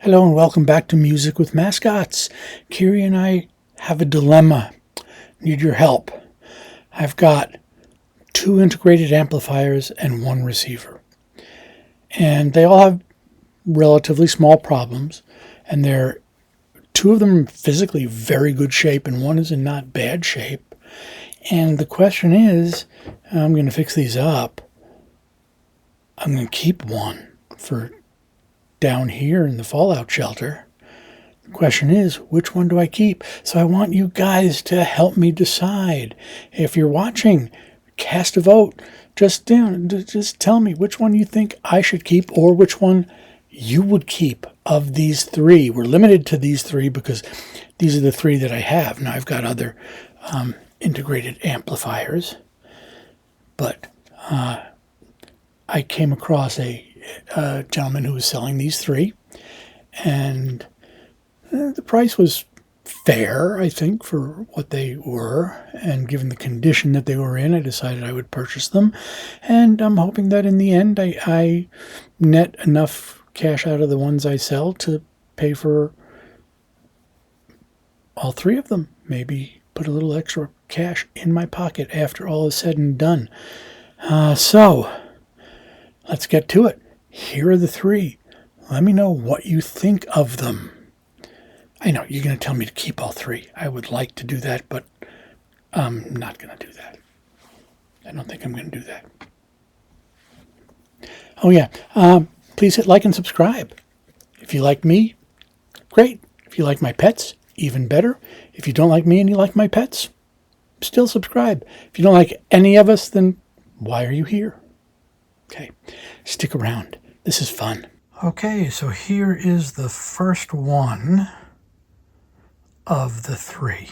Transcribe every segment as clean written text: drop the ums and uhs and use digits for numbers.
Hello and welcome back to Music with Mascots. Kiri and I have a dilemma. Need your help. I've got 2 integrated amplifiers and 1 receiver. And they all have relatively small problems. And they're 2 of them in physically very good shape and 1 is in not bad shape. And the question is, I'm going to fix these up. I'm going to keep 1 for down here in the fallout shelter. The question is, which one do I keep? So I want you guys to help me decide. If you're watching, cast a vote. Just tell me which one you think I should keep or which one you would keep of these 3. We're limited to these 3 because these are the 3 that I have. Now I've got other integrated amplifiers, but I came across a gentleman who was selling these 3, and the price was fair, I think, for what they were, and given the condition that they were in, I decided I would purchase them, and I'm hoping that in the end I net enough cash out of the ones I sell to pay for all 3 of them, maybe put a little extra cash in my pocket after all is said and done. So let's get to it. Here are the 3. Let me know what you think of them. I know you're going to tell me to keep all 3. I would like to do that, but I'm not going to do that. I don't think I'm going to do that. Oh yeah, please hit like and subscribe. If you like me, great. If you like my pets, even better. If you don't like me and you like my pets, still subscribe. If you don't like any of us, then why are you here? Okay, stick around. This is fun. Okay, so here is the first one of the 3.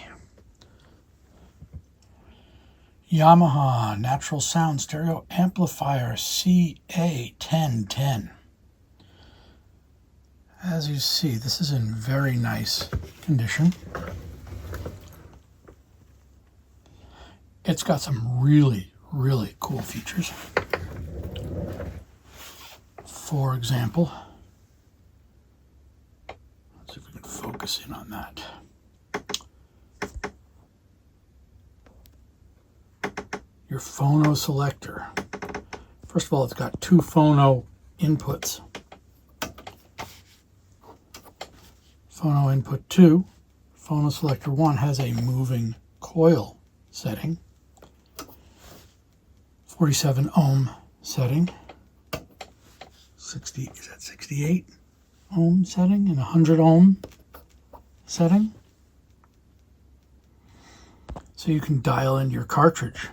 Yamaha Natural Sound Stereo Amplifier CA-1010. As you see, this is in very nice condition. It's got some really cool features. For example, let's see if we can focus in on that. Your phono selector. First of all, it's got 2 phono inputs. Phono input 2, phono selector 1 has a moving coil setting, 47 ohm setting, 68 ohm setting, and 100 ohm setting. So you can dial in your cartridge.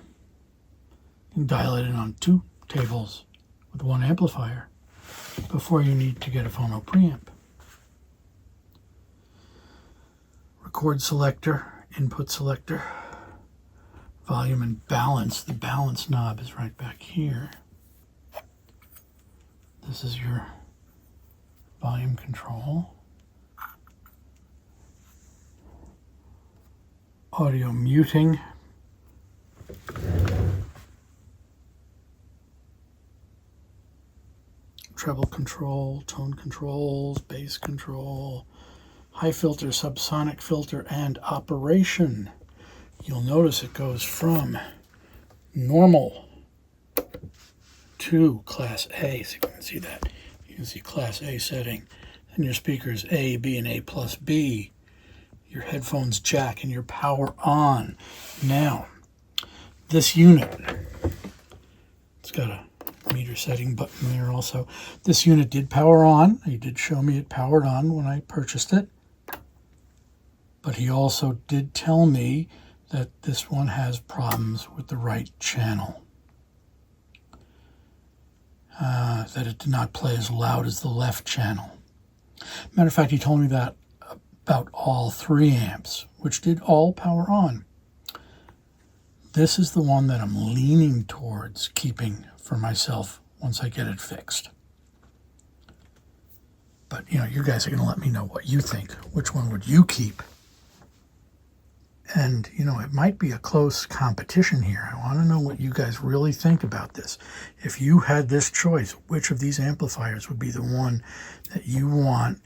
You can dial it in on 2 tables with 1 amplifier before you need to get a phono preamp. Record selector, input selector, volume and balance. The balance knob is right back here. This is your volume control. Audio muting. Treble control, tone controls, bass control, high filter, subsonic filter, and operation. You'll notice it goes from normal to Class A, so you can see that. You can see Class A setting. Then your speakers A, B, and A plus B. Your headphones jack and your power on. Now, this unit, it's got a meter setting button there also. This unit did power on. He did show me it powered on when I purchased it. But he also did tell me that this one has problems with the right channel. That it did not play as loud as the left channel. Matter of fact, he told me that about all 3 amps, which did all power on. This is the one that I'm leaning towards keeping for myself once I get it fixed. But, you guys are going to let me know what you think. Which one would you keep? And, it might be a close competition here. I want to know what you guys really think about this. If you had this choice, which of these amplifiers would be the one that you want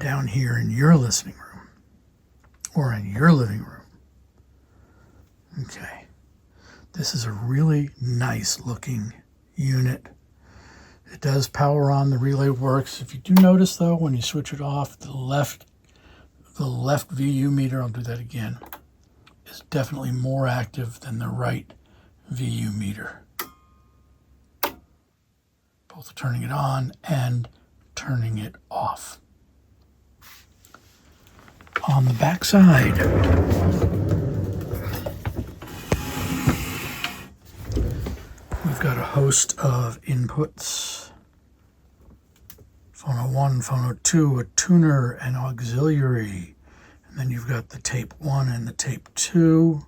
down here in your listening room or in your living room. Okay, this is a really nice looking unit. It does power on, the relay works. If you do notice though, when you switch it off, the left VU meter, I'll do that again, is definitely more active than the right VU meter. Both turning it on and turning it off. On the back side, we've got a host of inputs. Phono 1, Phono 2, a tuner, an auxiliary. And then you've got the tape 1 and the tape 2.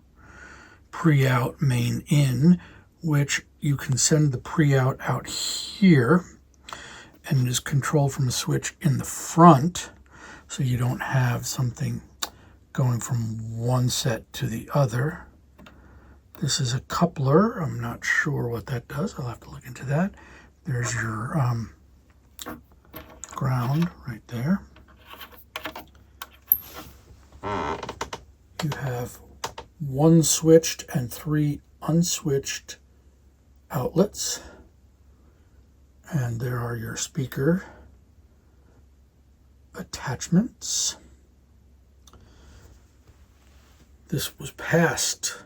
Pre-out, main in, which you can send the pre-out out here. And it is controlled from a switch in the front. So you don't have something going from one set to the other. This is a coupler. I'm not sure what that does. I'll have to look into that. There's your ground right there. You have one switched and 3 unswitched outlets. And there are your speaker attachments. This was passed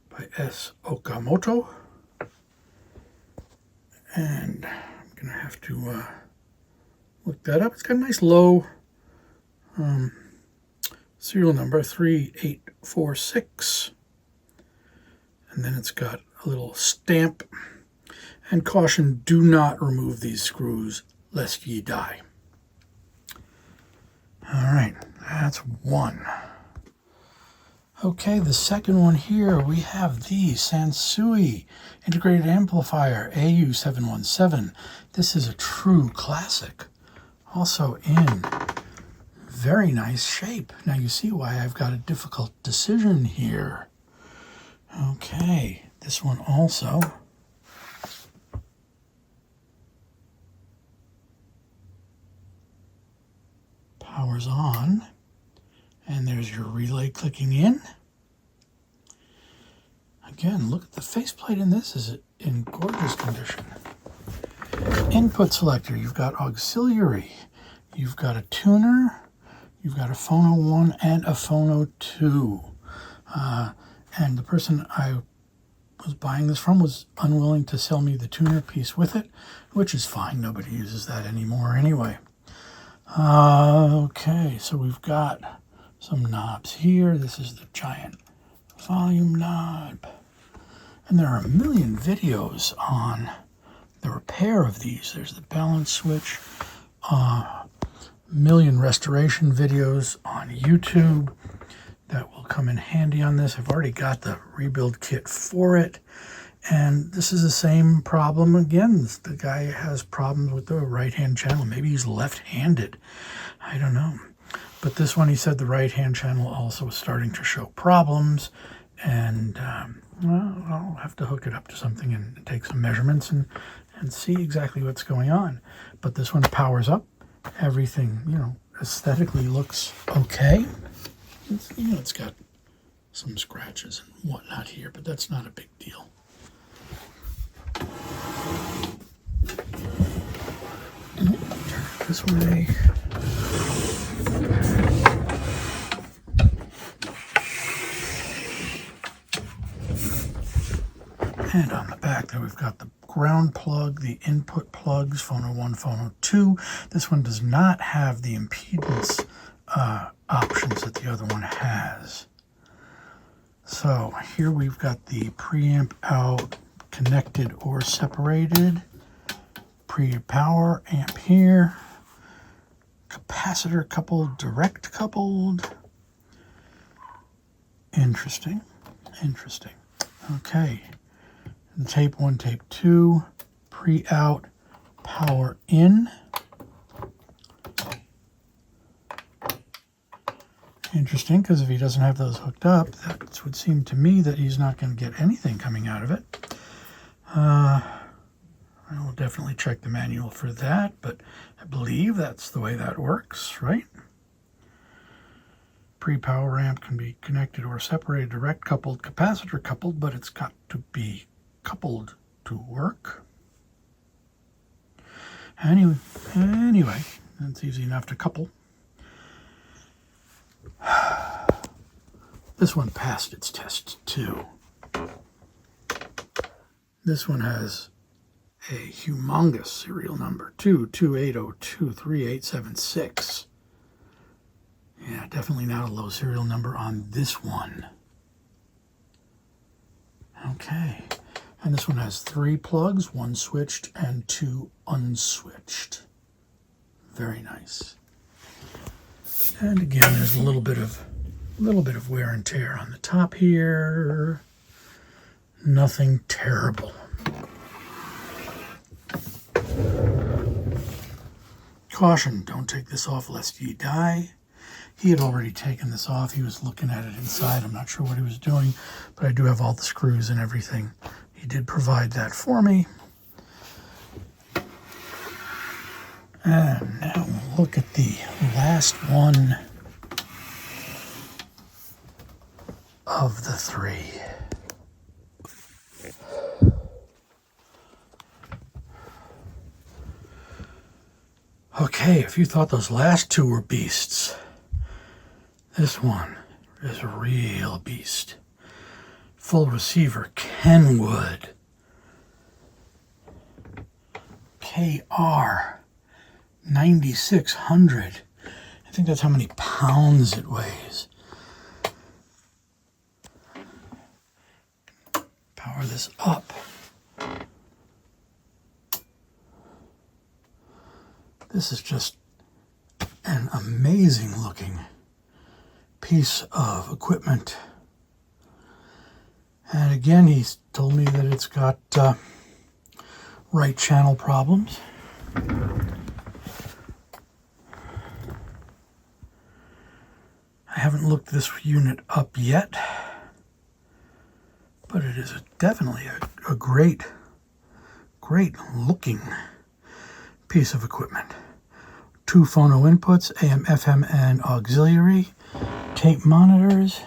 by S. Okamoto. And I'm going to have to look that up. It's got a nice low serial number 3846. And then it's got a little stamp. And caution, do not remove these screws lest ye die. All right, that's one. Okay, the second one here, we have the Sansui Integrated Amplifier AU-710. This is a true classic. Also in very nice shape. Now you see why I've got a difficult decision here. Okay, this one also. Powers on, and there's your relay clicking in. Again, look at the faceplate in this, is in gorgeous condition. Input selector, you've got auxiliary, you've got a tuner, you've got a Phono 1 and a Phono 2. And the person I was buying this from was unwilling to sell me the tuner piece with it, which is fine, nobody uses that anymore anyway. Okay, so we've got some knobs here. This is the giant volume knob. And there are a million videos on the repair of these. There's the balance switch, a million restoration videos on YouTube that will come in handy on this. I've already got the rebuild kit for it. And this is the same problem again. The guy has problems with the right-hand channel. Maybe he's left-handed. I don't know. But this one, he said the right-hand channel also was starting to show problems. And well, I'll have to hook it up to something and take some measurements and see exactly what's going on. But this one powers up. Everything, you know, aesthetically looks okay. It's got some scratches and whatnot here, but that's not a big deal. Turn it this way. And on the back there we've got the ground plug, the input plugs, Phono 1, Phono 2. This one does not have the impedance options that the other one has. So here we've got the preamp out, connected or separated, pre-power amp here, capacitor coupled, direct coupled. Interesting. Okay, and tape 1, tape 2, pre-out, power in. Interesting, because if he doesn't have those hooked up, that would seem to me that he's not going to get anything coming out of it. I will definitely check the manual for that, but I believe that's the way that works, right? Pre-power amp can be connected or separated, direct coupled, capacitor coupled, but it's got to be coupled to work. Anyway, that's easy enough to couple. This one passed its test too. This one has a humongous serial number, 228023876. Yeah, definitely not a low serial number on this one. Okay, and this one has 3 plugs, 1 switched and 2 unswitched. Very nice. And again, there's a little bit of wear and tear on the top here. Nothing terrible. Caution, don't take this off lest ye die. He had already taken this off. He was looking at it inside. I'm not sure what he was doing, but I do have all the screws and everything. He did provide that for me. And now we'll look at the last one of the 3. Okay, if you thought those last 2 were beasts, this one is a real beast. Full receiver, Kenwood KR9600. I think that's how many pounds it weighs. Power this up. This is just an amazing looking piece of equipment. And again, he's told me that it's got right channel problems. I haven't looked this unit up yet, but it is definitely a great looking piece of equipment. 2 phono inputs, AM, FM, and auxiliary. Tape monitors.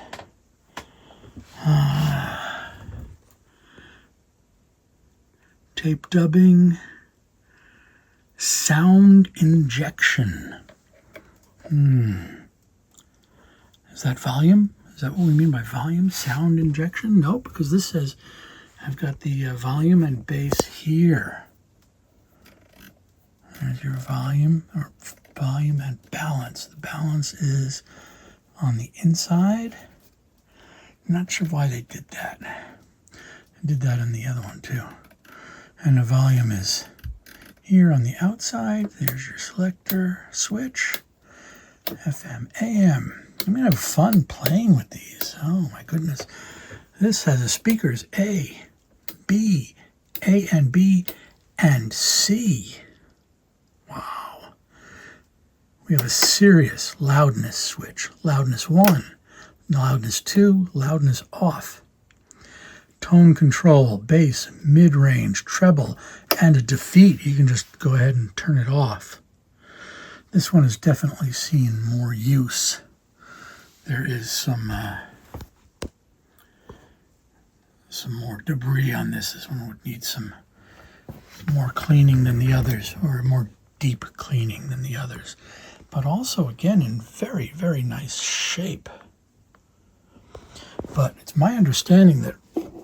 Tape dubbing. Sound injection. Is that volume? Is that what we mean by volume? Sound injection? Nope, because this says I've got the volume and bass here. There's your volume, or volume and balance. The balance is on the inside. Not sure why they did that. I did that on the other one too. And the volume is here on the outside. There's your selector switch. FM, AM. I'm going to have fun playing with these. Oh my goodness. This has a speakers A, B, A and B, and C. Wow. We have a serious loudness switch. Loudness 1, loudness 2, loudness off. Tone control, bass, mid-range, treble, and a defeat. You can just go ahead and turn it off. This one has definitely seen more use. There is some more debris on this. This one would need some more cleaning than the others, or more deep cleaning than the others. But also, again, in very, very nice shape. But it's my understanding that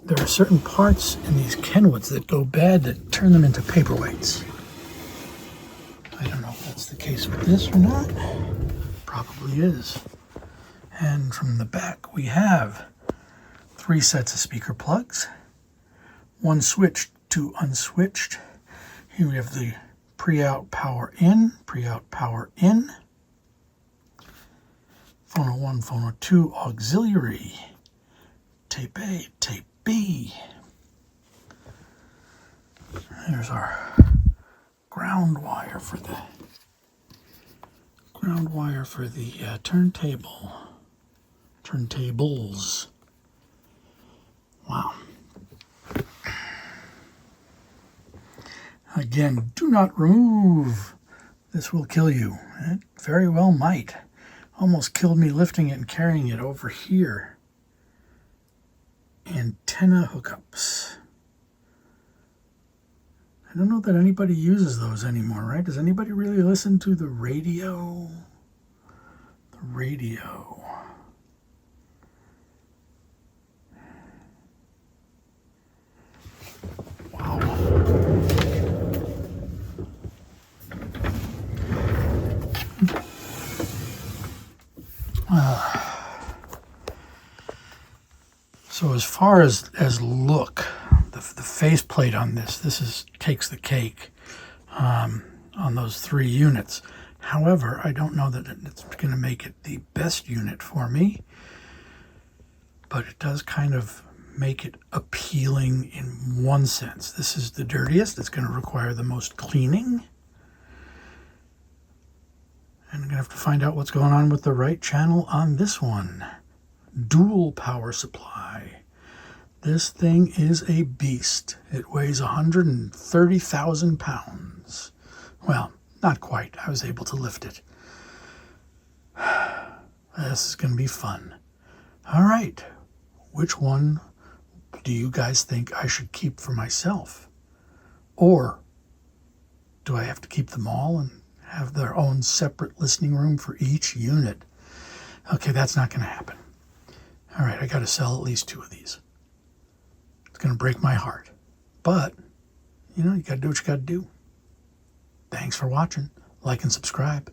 there are certain parts in these Kenwoods that go bad that turn them into paperweights. I don't know if that's the case with this or not. Probably is. And from the back we have 3 sets of speaker plugs, 1 switched, 2 unswitched. Here we have the pre-out power in, pre-out power in. Phono 1, phono 2, auxiliary. Tape A, tape B. There's our ground wire for the turntable. Turntables. Wow. Again, do not remove. This will kill you. It very well might. Almost killed me lifting it and carrying it over here. Antenna hookups. I don't know that anybody uses those anymore, right? Does anybody really listen to the radio? The radio. Wow. So as far as look, the faceplate on this takes the cake on those 3 units. However, I don't know that it's going to make it the best unit for me, but it does kind of make it appealing in one sense. This is the dirtiest. It's going to require the most cleaning. And I'm going to have to find out what's going on with the right channel on this one. Dual power supply. This thing is a beast. It weighs 130,000 pounds. Well, not quite. I was able to lift it. This is going to be fun. All right. Which one do you guys think I should keep for myself? Or do I have to keep them all and have their own separate listening room for each unit? Okay, that's not going to happen. All right, I got to sell at least 2 of these. It's going to break my heart. But, you got to do what you got to do. Thanks for watching. Like and subscribe.